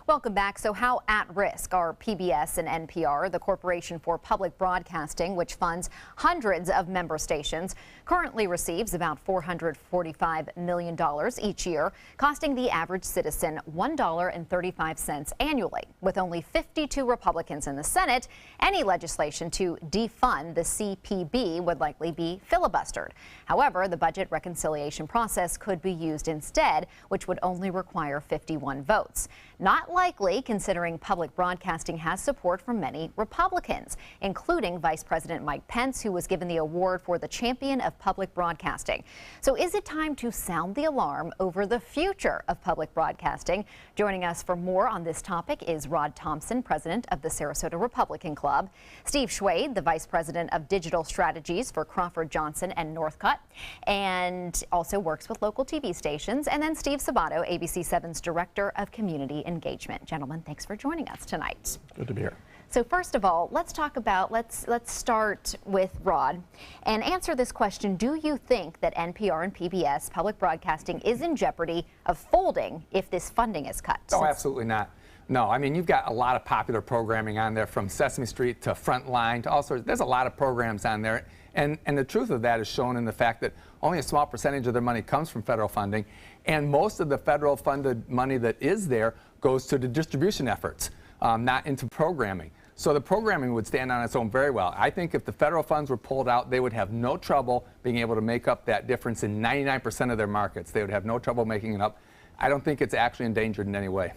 Welcome back. So how at risk are PBS and NPR, the Corporation for Public Broadcasting, which funds hundreds of member stations, currently receives about $445 million each year, costing the average citizen $1.35 annually. With only 52 Republicans in the Senate, any legislation to defund the CPB would likely be filibustered. However, the budget reconciliation process could be used instead, which would only require 51 votes. Not likely, considering public broadcasting has support from many Republicans, including Vice President Mike Pence, who was given the award for the Champion of Public Broadcasting. So is it time to sound the alarm over the future of public broadcasting? Joining us for more on this topic is Rod Thompson, president of the Sarasota Republican Club, Steve Schwade, the Vice President of Digital Strategies for Crawford Johnson and Northcutt, and also works with local TV stations, and then Steve Sabato, ABC7's Director of Community Engagement. Gentlemen, thanks for joining us tonight. Good to be here. So first of all, let's start with Rod and answer this question. Do you think that NPR and PBS public broadcasting is in jeopardy of folding if this funding is cut? Oh, absolutely not. No, I mean, you've got a lot of popular programming on there, from Sesame Street to Frontline to all sorts. There's a lot of programs on there. And the truth of that is shown in the fact that only a small percentage of their money comes from federal funding. And most of the federal funded money that is there goes to the distribution efforts, not into programming. So the programming would stand on its own very well. I think if the federal funds were pulled out, they would have no trouble being able to make up that difference in 99% of their markets. They would have no trouble making it up. I don't think it's actually endangered in any way.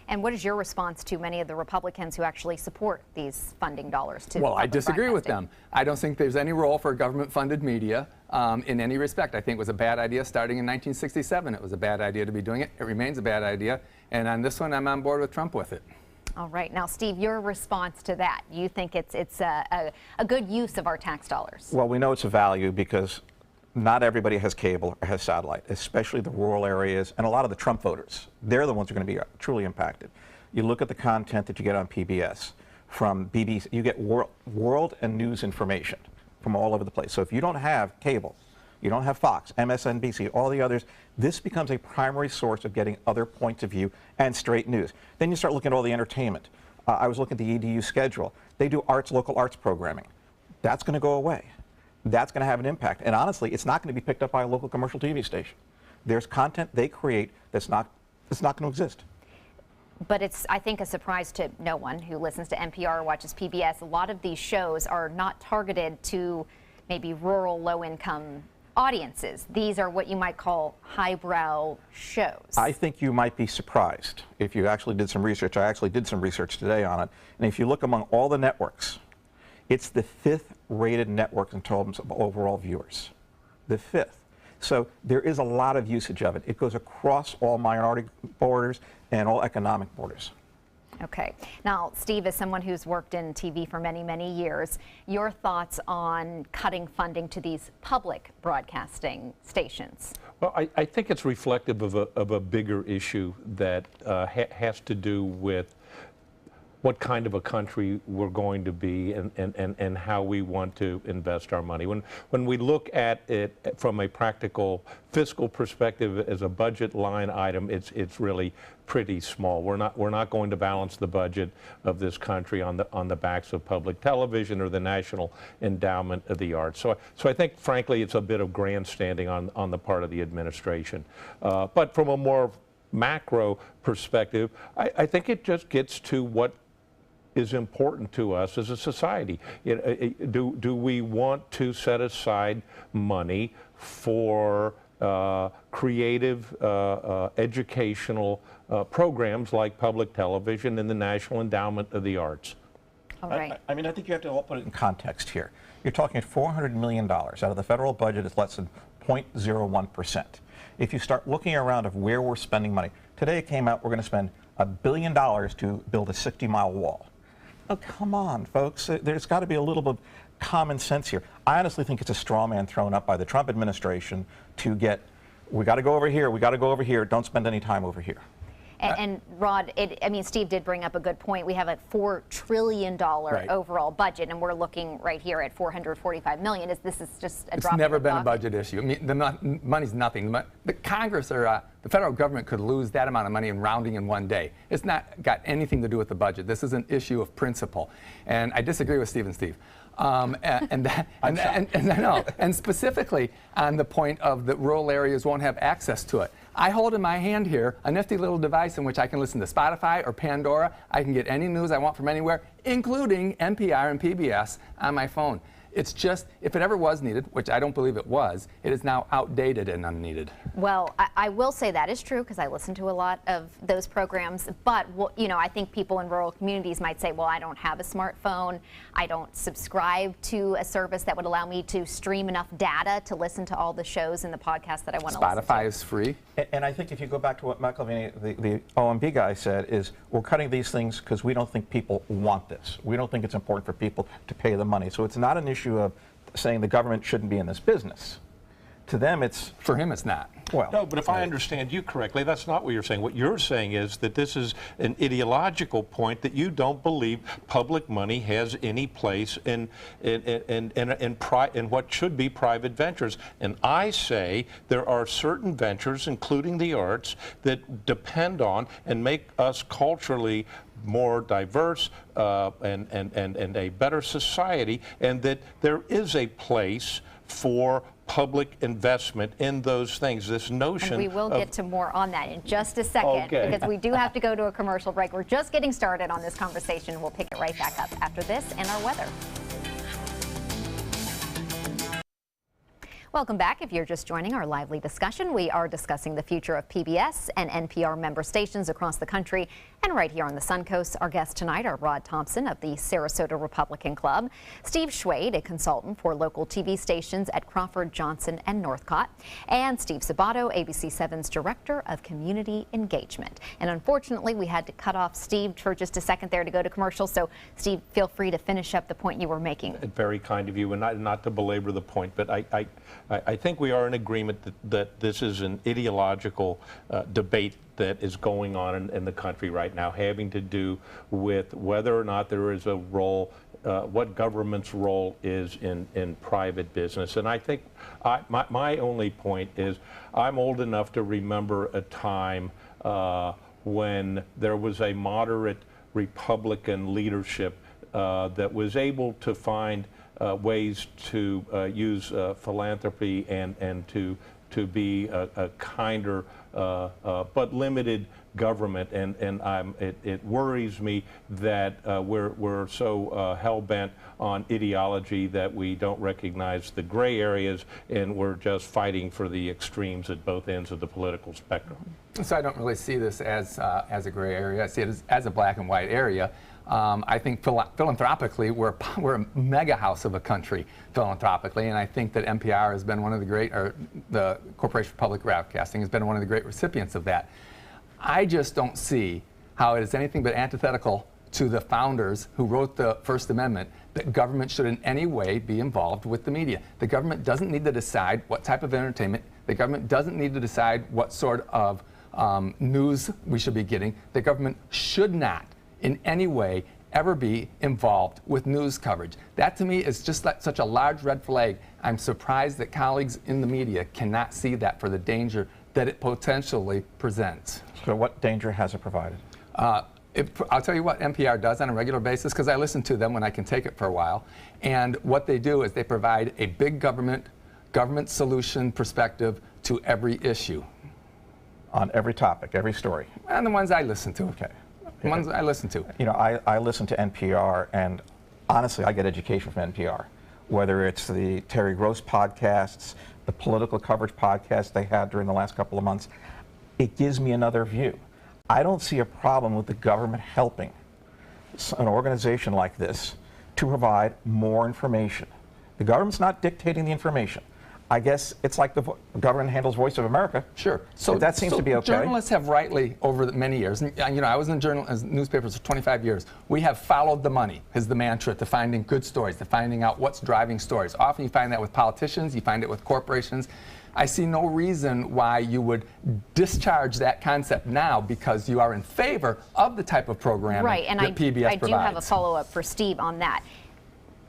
And what is your response to many of the Republicans who actually support these funding dollars to Well, I disagree with them. I don't think there's any role for government-funded media in any respect. I think it was a bad idea starting in 1967. It was a bad idea to be doing it. It remains a bad idea. And on this one, I'm on board with Trump with it. All right. Now, Steve, your response to that, you think it's a good use of our tax dollars? Well, we know it's a value because not everybody has cable or has satellite, especially the rural areas and a lot of the Trump voters. They're the ones who are going to be truly impacted. You look at the content that you get on PBS, from BBC, you get world and news information from all over the place. So if you don't have cable, you don't have Fox, MSNBC, all the others, this becomes a primary source of getting other points of view and straight news. Then you start looking at all the entertainment. I was looking at the EDU schedule. They do local arts programming. That's going to go away. That's going to have an impact. And honestly, it's not going to be picked up by a local commercial TV station. There's content they create that's not going to exist. But it's, I think, a surprise to no one who listens to NPR or watches PBS. A lot of these shows are not targeted to maybe rural, low-income audiences. These are what you might call highbrow shows. I think you might be surprised if you actually did some research. I actually did some research today on it. And if you look among all the networks, it's the 5th rated network in terms of overall viewers. The 5th. So there is a lot of usage of it. It goes across all minority borders and all economic borders. Okay. Now, Steve, as someone who's worked in TV for many, many years, your thoughts on cutting funding to these public broadcasting stations? Well, I think it's reflective of a bigger issue that has to do with what kind of a country we're going to be and how we want to invest our money. When we look at it from a practical fiscal perspective as a budget line item, it's really pretty small. We're not going to balance the budget of this country on the backs of public television or the National Endowment of the Arts. So I think, frankly, it's a bit of grandstanding on the part of the administration. But from a more macro perspective, I think it just gets to what is important to us as a society. Do we want to set aside money for creative educational programs like public television and the National Endowment of the Arts? All right. I mean, I think you have to all put it in context here. You're talking $400 million out of the federal budget is less than 0.01%. If you start looking around of where we're spending money, today it came out we're going to spend $1 billion to build a 60-mile wall. Oh, come on, folks. There's got to be a little bit of common sense here. I honestly think it's a straw man thrown up by the Trump administration to get, we got to go over here, we got to go over here, don't spend any time over here. And Rod, I mean, Steve did bring up a good point. We have a $4 trillion overall budget, and we're looking right here at $445 million. This is just a drop in the bucket. It's never been a budget issue. I mean, the money's nothing. The Congress or the federal government could lose that amount of money in rounding in one day. It's not got anything to do with the budget. This is an issue of principle. And I disagree with Steve. And specifically on the point of that rural areas won't have access to it. I hold in my hand here a nifty little device in which I can listen to Spotify or Pandora. I can get any news I want from anywhere, including NPR and PBS on my phone. It's just, if it ever was needed, which I don't believe it was, it is now outdated and unneeded. Well, I will say that is true because I listen to a lot of those programs. But, you know, I think people in rural communities might say, well, I don't have a smartphone. I don't subscribe to a service that would allow me to stream enough data to listen to all the shows and the podcasts that I want to listen to. Spotify is free. And I think if you go back to what McElveen, the OMB guy, said, is we're cutting these things because we don't think people want this. We don't think it's important for people to pay the money. So it's not an issue of saying the government shouldn't be in this business. To them, it's... For him, it's not. Well, no, but if I understand you correctly, that's not what you're saying. What you're saying is that this is an ideological point, that you don't believe public money has any place in what should be private ventures. And I say there are certain ventures, including the arts, that depend on and make us culturally more diverse and a better society, and that there is a place for public investment in those things. This notion. And we will get to more on that in just a second, because we do have to go to a commercial break. We're just getting started on this conversation. We'll pick it right back up after this and our weather. Welcome back. If you're just joining our lively discussion, we are discussing the future of PBS and NPR member stations across the country and right here on the Suncoast. Our guests tonight are Rod Thompson of the Sarasota Republican Club, Steve Schwade, a consultant for local TV stations at Crawford, Johnson, and Northcott, and Steve Sabato, ABC7's Director of Community Engagement. And unfortunately, we had to cut off Steve for just a second there to go to commercial. So, Steve, feel free to finish up the point you were making. Very kind of you, and not to belabor the point, but I think we are in agreement that this is an ideological debate that is going on in the country right now, having to do with whether or not there is a role, what government's role is in private business. And I think my only point is I'm old enough to remember a time when there was a moderate Republican leadership that was able to find ways to use philanthropy and to be a kinder but limited government, and it worries me that we're so hell-bent on ideology that we don't recognize the gray areas, and we're just fighting for the extremes at both ends of the political spectrum. So I don't really see this as a gray area. I see it as a black and white area. I think philanthropically, we're a mega house of a country philanthropically, and I think that NPR has been one of the great, or the Corporation for Public Broadcasting has been one of the great recipients of that. I just don't see how it is anything but antithetical to the founders who wrote the First Amendment that government should in any way be involved with the media. The government doesn't need to decide what type of entertainment. The government doesn't need to decide what sort of news we should be getting. The government should not in any way ever be involved with news coverage. That to me is just such a large red flag. I'm surprised that colleagues in the media cannot see that for the danger that it potentially presents. So what danger has it provided? I'll tell you what NPR does on a regular basis, because I listen to them when I can take it for a while. And what they do is they provide a big government solution perspective to every issue. On every topic, every story? And the ones I listen to. Okay. The ones I listen to. You know, I listen to NPR, and honestly, I get education from NPR. Whether it's the Terry Gross podcasts, the political coverage podcasts they had during the last couple of months, it gives me another view. I don't see a problem with the government helping an organization like this to provide more information. The government's not dictating the information. I guess it's like the government handles Voice of America. Sure. So that seems to be okay. Journalists have rightly, over many years, and you know, I was in newspapers for 25 years. We have followed the money is the mantra to finding good stories, to finding out what's driving stories. Often you find that with politicians, you find it with corporations. I see no reason why you would discharge that concept now because you are in favor of the type of programming Right, and that PBS I provides. do have a follow-up for Steve on that.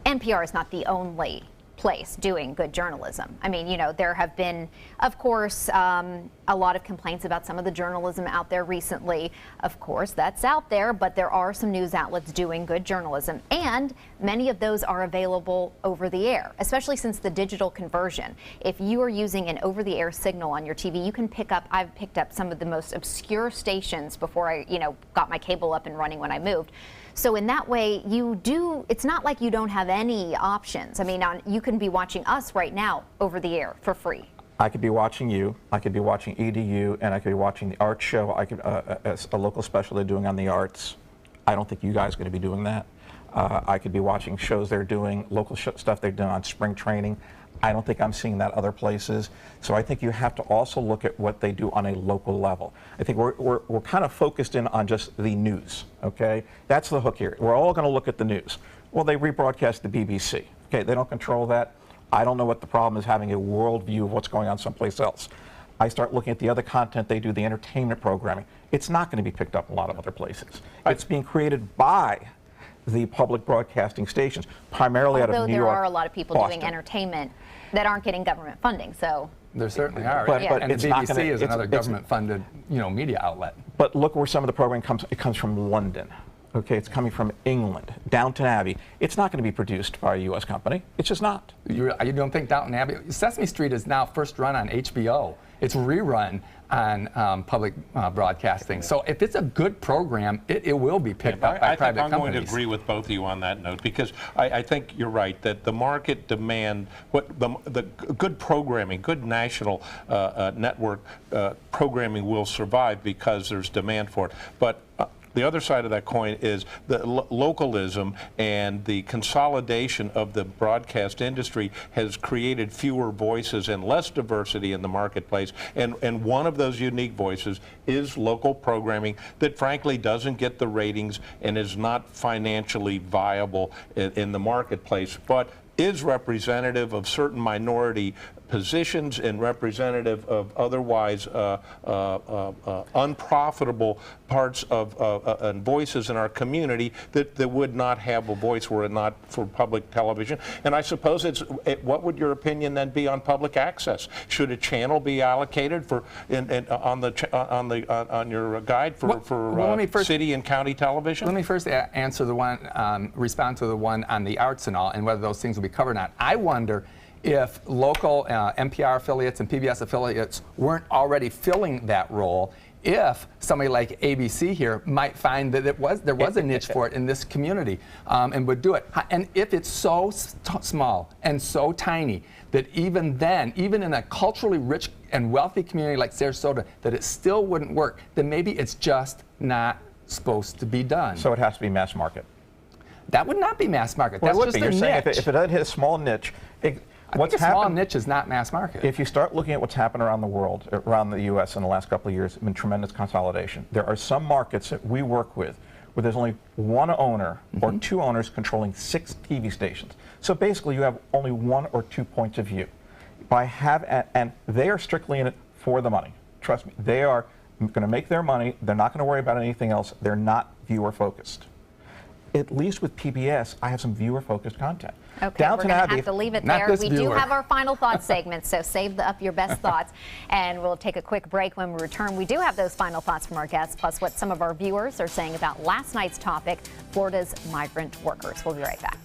NPR is not the only place doing good journalism. I mean, you know, there have been, of course, a lot of complaints about some of the journalism out there recently. Of course, that's out there, but there are some news outlets doing good journalism, and many of those are available over the air, especially since the digital conversion. If you are using an over-the-air signal on your TV, you can pick up, I've picked up some of the most obscure stations before I, you know, got my cable up and running when I moved. So in that way, it's not like you don't have any options. I mean, you can be watching us right now over the air for free. I could be watching you, I could be watching EDU, and I could be watching the art show. I could, as a local special they're doing on the arts. I don't think you guys are going to be doing that. I could be watching shows they're doing, local stuff they're doing on spring training. I don't think I'm seeing that other places. So I think you have to also look at what they do on a local level. I think we're kind of focused in on just the news, okay? That's the hook here. We're all going to look at the news. Well, they rebroadcast the BBC. Okay, they don't control that. I don't know what the problem is having a world view of what's going on someplace else. I start looking at the other content they do, the entertainment programming. It's not going to be picked up in a lot of other places. It's being created by the public broadcasting stations, primarily out of New York. Although there are a lot of people Boston. doing entertainment that aren't getting government funding, so. There certainly are. But And it's the not BBC gonna- is it's- another it's- government-funded, you know, media outlet. But look where some of the programming comes. It comes from London. Okay, it's coming from England, Downton Abbey. It's not going to be produced by a U.S. company. It's just not. You don't think Downton Abbey? Sesame Street is now first run on HBO. It's rerun on public broadcasting. So if it's a good program, it will be picked up by private companies. I'm going to agree with both of you on that note because I think you're right that the market demand, the good programming, good national network programming will survive because there's demand for it. But the other side of that coin is the localism and the consolidation of the broadcast industry has created fewer voices and less diversity in the marketplace. And one of those unique voices is local programming that frankly doesn't get the ratings and is not financially viable in the marketplace, but is representative of certain minority positions and representative of otherwise unprofitable parts of and voices in our community that would not have a voice were it not for public television. And I suppose what would your opinion then be on public access? Should a channel be allocated for on your guide for city and county television? Let me first answer the one, respond to the one on the arts and all, and whether those things will be covered or not. I wonder if local NPR affiliates and PBS affiliates weren't already filling that role, if somebody like ABC here might find that there was a niche for it in this community and would do it. And if it's so small and so tiny that even then, even in a culturally rich and wealthy community like Sarasota, that it still wouldn't work, then maybe it's just not supposed to be done. So it has to be mass market. That would not be mass market. Well, That's just You're a saying niche. if it doesn't hit a small niche, I think a small niche is not mass market. If you start looking at what's happened around the world, around the U.S. in the last couple of years, there's been tremendous consolidation. There are some markets that we work with where there's only one owner or two owners controlling 6 TV stations. So basically you have only 1 or 2 points of view. And they are strictly in it for the money. Trust me, they are going to make their money. They're not going to worry about anything else. They're not viewer focused. At least with PBS, I have some viewer-focused content. Okay, we're going to have to leave it there. We do have our final thoughts segment, so save up your best thoughts. And we'll take a quick break. When we return, we do have those final thoughts from our guests, plus what some of our viewers are saying about last night's topic, Florida's migrant workers. We'll be right back.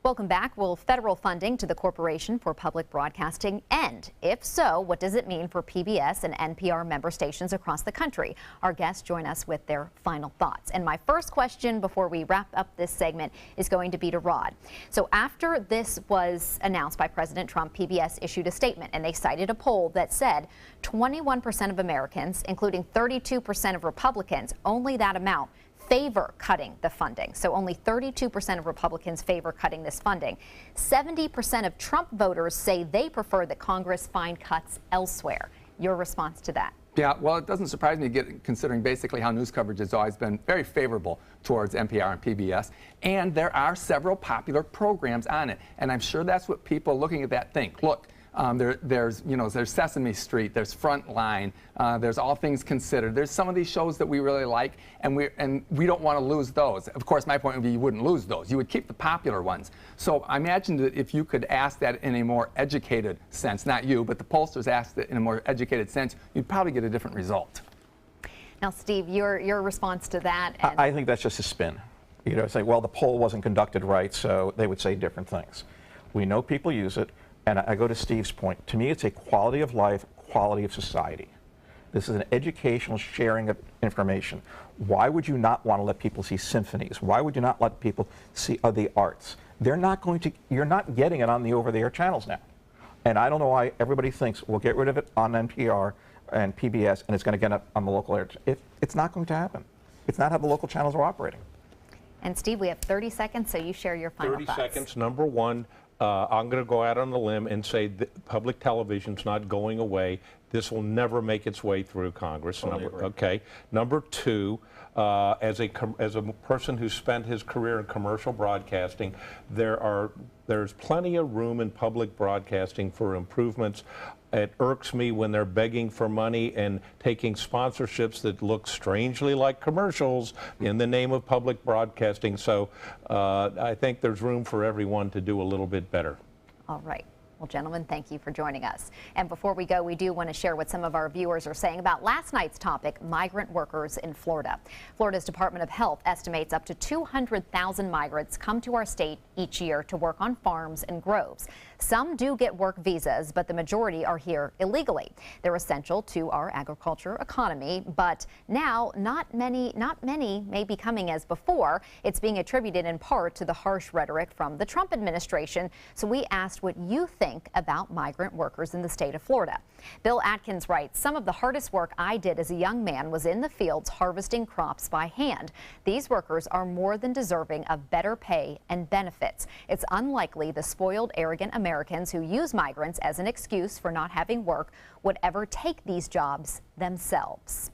Welcome back. Will federal funding to the Corporation for Public Broadcasting end? If so, what does it mean for PBS and NPR member stations across the country? Our guests join us with their final thoughts. And my first question before we wrap up this segment is going to be to Rod. So after this was announced by President Trump, PBS issued a statement, and they cited a poll that said 21% of Americans, including 32% of Republicans, only that amount, favor cutting the funding. So only 32% of Republicans favor cutting this funding. 70% of Trump voters say they prefer that Congress find cuts elsewhere. Your response to that? Yeah, well, it doesn't surprise me considering basically how news coverage has always been very favorable towards NPR and PBS. And there are several popular programs on it. And I'm sure that's what people looking at that think. Look, there's Sesame Street, there's Frontline, there's All Things Considered. There's some of these shows that we really like, and we don't want to lose those. Of course, my point would be you wouldn't lose those. You would keep the popular ones. So I imagine that if you could ask that in a more educated sense, not you, but the pollsters asked it in a more educated sense, you'd probably get a different result. Now, Steve, your response to that? I think that's just a spin. You know, say, well, the poll wasn't conducted right, so they would say different things. We know people use it. And I go to Steve's point. To me, it's a quality of life, quality of society. This is an educational sharing of information. Why would you not want to let people see symphonies? Why would you not let people see the arts? They're not going to, you're not getting it on the over-the-air channels now. And I don't know why everybody thinks we'll get rid of it on NPR and PBS and it's going to get up on the local air. It's not going to happen. It's not how the local channels are operating. And Steve, we have 30 seconds, so you share your final 30 thoughts. seconds. Number one, I'm going to go out on a limb and say that public television's not going away. This will never make its way through Congress. Okay. Number two, as a person who spent his career in commercial broadcasting, there's plenty of room in public broadcasting for improvements. It irks me when they're begging for money and taking sponsorships that look strangely like commercials in the name of public broadcasting. So I think there's room for everyone to do a little bit better. All right. Well, gentlemen, thank you for joining us. And before we go, we do want to share what some of our viewers are saying about last night's topic, migrant workers in Florida. Florida's Department of Health estimates up to 200,000 migrants come to our state each year to work on farms and groves. Some do get work visas, but the majority are here illegally. They're essential to our agriculture economy, but now not many may be coming as before. It's being attributed in part to the harsh rhetoric from the Trump administration. So we asked what you think about migrant workers in the state of Florida. Bill Atkins writes, some of the hardest work I did as a young man was in the fields harvesting crops by hand. These workers are more than deserving of better pay and benefits. It's unlikely the spoiled, arrogant Americans who use migrants as an excuse for not having work would ever take these jobs themselves.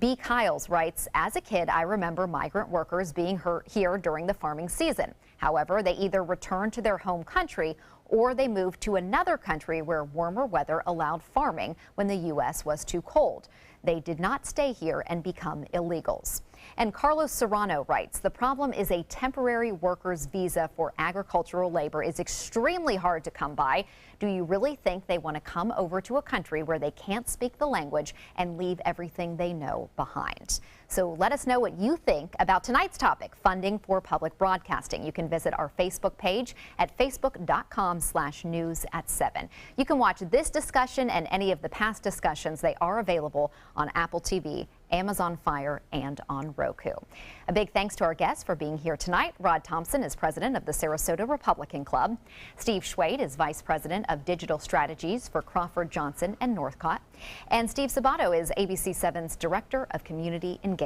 B. Kyles writes, as a kid, I remember migrant workers being here during the farming season. However, they either returned to their home country or they moved to another country where warmer weather allowed farming when the U.S. was too cold. They did not stay here and become illegals. And Carlos Serrano writes, the problem is a temporary worker's visa for agricultural labor is extremely hard to come by. Do you really think they want to come over to a country where they can't speak the language and leave everything they know behind? So let us know what you think about tonight's topic, funding for public broadcasting. You can visit our Facebook page at facebook.com/news@7. You can watch this discussion and any of the past discussions. They are available on Apple TV, Amazon Fire, and on Roku. A big thanks to our guests for being here tonight. Rod Thompson is president of the Sarasota Republican Club. Steve Schwade is vice president of digital strategies for Crawford Johnson and Northcott. And Steve Sabato is ABC7's director of community engagement.